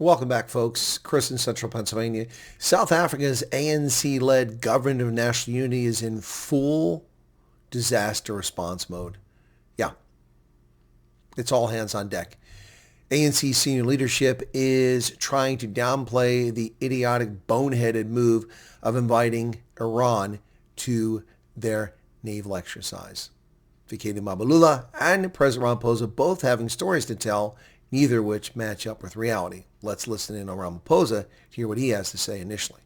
Welcome back, folks. Chris in Central Pennsylvania. South Africa's ANC-led Government of National Unity is in full disaster response mode. Yeah, it's all hands on deck. ANC senior leadership is trying to downplay the idiotic, boneheaded move of inviting Iran to their naval exercise. Fikile Mbalula and President Ramaphosa both having stories to tell, neither of which match up with reality. Let's listen in on Ramaphosa to hear what he has to say initially.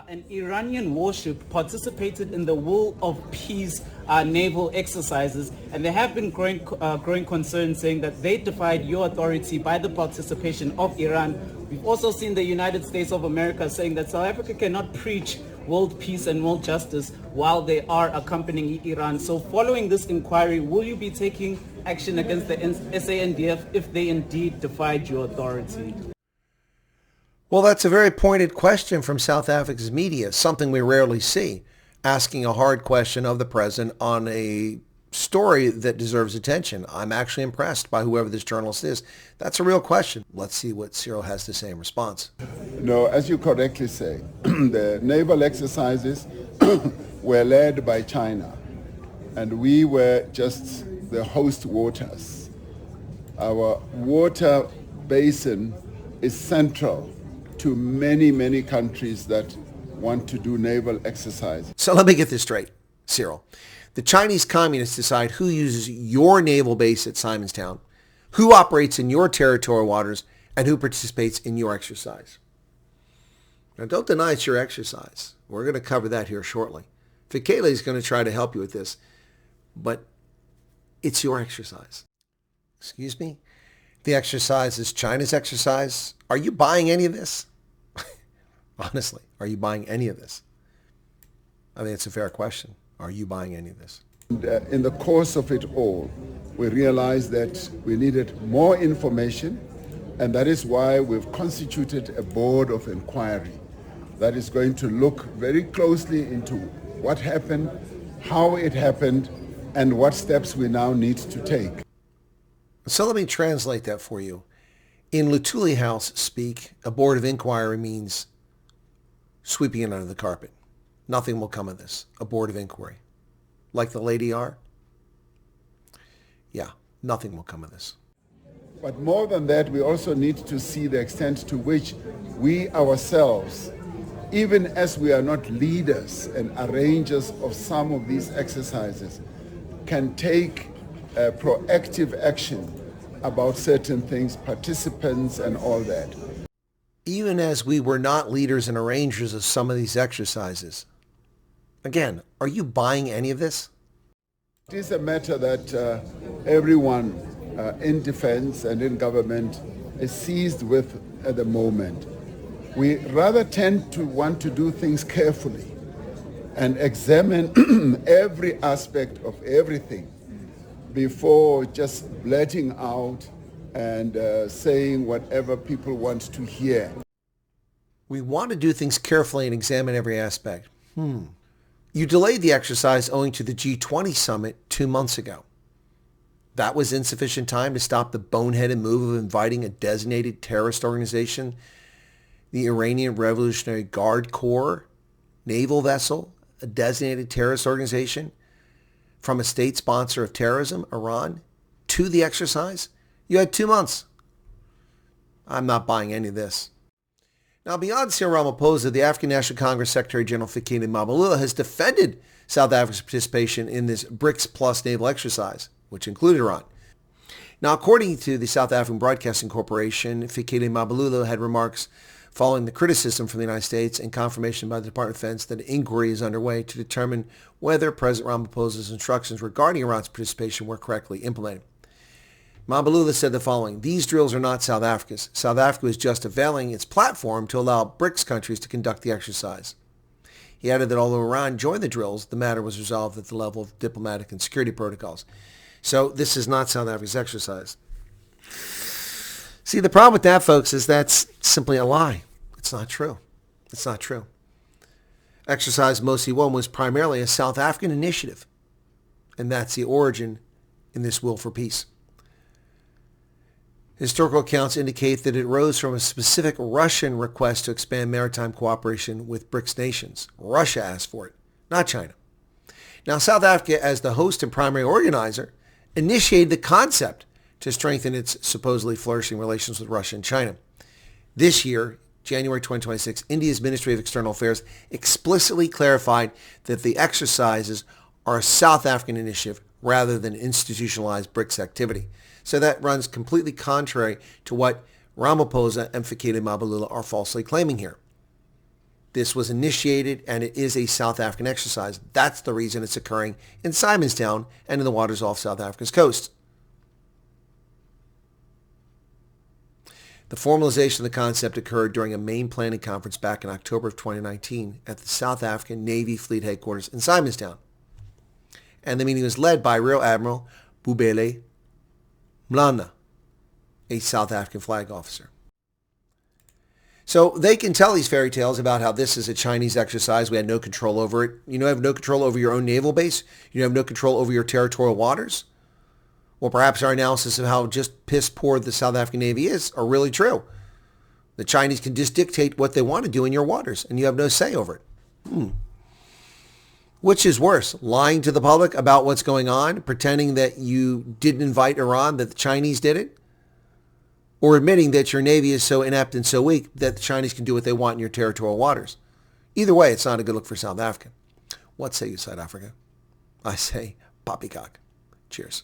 An Iranian warship participated in the Will of Peace naval exercises, and there have been growing concerns saying that they defied your authority by the participation of Iran. We've also seen the United States of America saying that South Africa cannot preach world peace and world justice while they are accompanying Iran. So following this inquiry, will you be taking action against the SANDF if they indeed defied your authority? Well, that's a very pointed question from South Africa's media, something we rarely see, asking a hard question of the president on a story that deserves attention. I'm actually impressed by whoever this journalist is. That's a real question. Let's see what Cyril has to say in response. No, as you correctly say, the naval exercises were led by China, and we were just the host waters. Our water basin is central to many, many countries that want to do naval exercise. So let me get this straight, Cyril. The Chinese communists decide who uses your naval base at Simonstown, who operates in your territorial waters, and who participates in your exercise. Now, don't deny it's your exercise. We're going to cover that here shortly. Fikile is going to try to help you with this, but it's your exercise. Excuse me? The exercise is China's exercise. Are you buying any of this? Honestly, are you buying any of this? I mean, it's a fair question. Are you buying any of this? In the course of it all, we realized that we needed more information, and that is why we've constituted a board of inquiry that is going to look very closely into what happened, how it happened, and what steps we now need to take. So let me translate that for you. In Lutuli House speak, a board of inquiry means sweeping it under the carpet. Nothing will come of this. A board of inquiry. Like the lady are? Yeah, nothing will come of this. But more than that, we also need to see the extent to which we ourselves, even as we are not leaders and arrangers of some of these exercises, can take proactive action about certain things, participants and all that. Even as we were not leaders and arrangers of some of these exercises. Again, are you buying any of this? It is a matter that everyone in defense and in government is seized with at the moment. We rather tend to want to do things carefully and examine every aspect of everything before just blurting out and saying whatever people want to hear. We want to do things carefully and examine every aspect. You delayed the exercise owing to the G20 summit 2 months ago. That was insufficient time to stop the boneheaded move of inviting a designated terrorist organization, the Iranian Revolutionary Guard Corps naval vessel, a designated terrorist organization, from a state sponsor of terrorism, Iran, to the exercise. You had 2 months. I'm not buying any of this. Now, beyond Cyril Ramaphosa, the African National Congress Secretary General Fikile Mbalula has defended South Africa's participation in this BRICS Plus naval exercise, which included Iran. Now, according to the South African Broadcasting Corporation, Fikile Mbalula had remarks following the criticism from the United States and confirmation by the Department of Defense that an inquiry is underway to determine whether President Ramaphosa's instructions regarding Iran's participation were correctly implemented. Mbalula said the following: "These drills are not South Africa's. South Africa is just availing its platform to allow BRICS countries to conduct the exercise." He added that although Iran joined the drills, the matter was resolved at the level of diplomatic and security protocols. So this is not South Africa's exercise. See, the problem with that, folks, is that's simply a lie. It's not true. It's not true. Exercise Mosi 1 was primarily a South African initiative, and that's the origin in this will for peace. Historical accounts indicate that it rose from a specific Russian request to expand maritime cooperation with BRICS nations. Russia asked for it, not China. Now, South Africa, as the host and primary organizer, initiated the concept to strengthen its supposedly flourishing relations with Russia and China. This year, January 2026, India's Ministry of External Affairs explicitly clarified that the exercises are a South African initiative rather than institutionalized BRICS activity. So that runs completely contrary to what Ramaphosa and Fikile Mabalula are falsely claiming here. This was initiated and it is a South African exercise. That's the reason it's occurring in Simonstown and in the waters off South Africa's coast. The formalization of the concept occurred during a main planning conference back in October of 2019 at the South African Navy Fleet Headquarters in Simonstown. And the meeting was led by Rear Admiral Bubele Mlana, a South African flag officer. So they can tell these fairy tales about how this is a Chinese exercise. We had no control over it. You have no control over your own naval base. You have no control over your territorial waters. Well, perhaps our analysis of how just piss poor the South African Navy is are really true. The Chinese can just dictate what they want to do in your waters, and you have no say over it. Which is worse, lying to the public about what's going on, pretending that you didn't invite Iran, that the Chinese did it? Or admitting that your Navy is so inept and so weak that the Chinese can do what they want in your territorial waters? Either way, it's not a good look for South Africa. What say you, South Africa? I say poppycock. Cheers.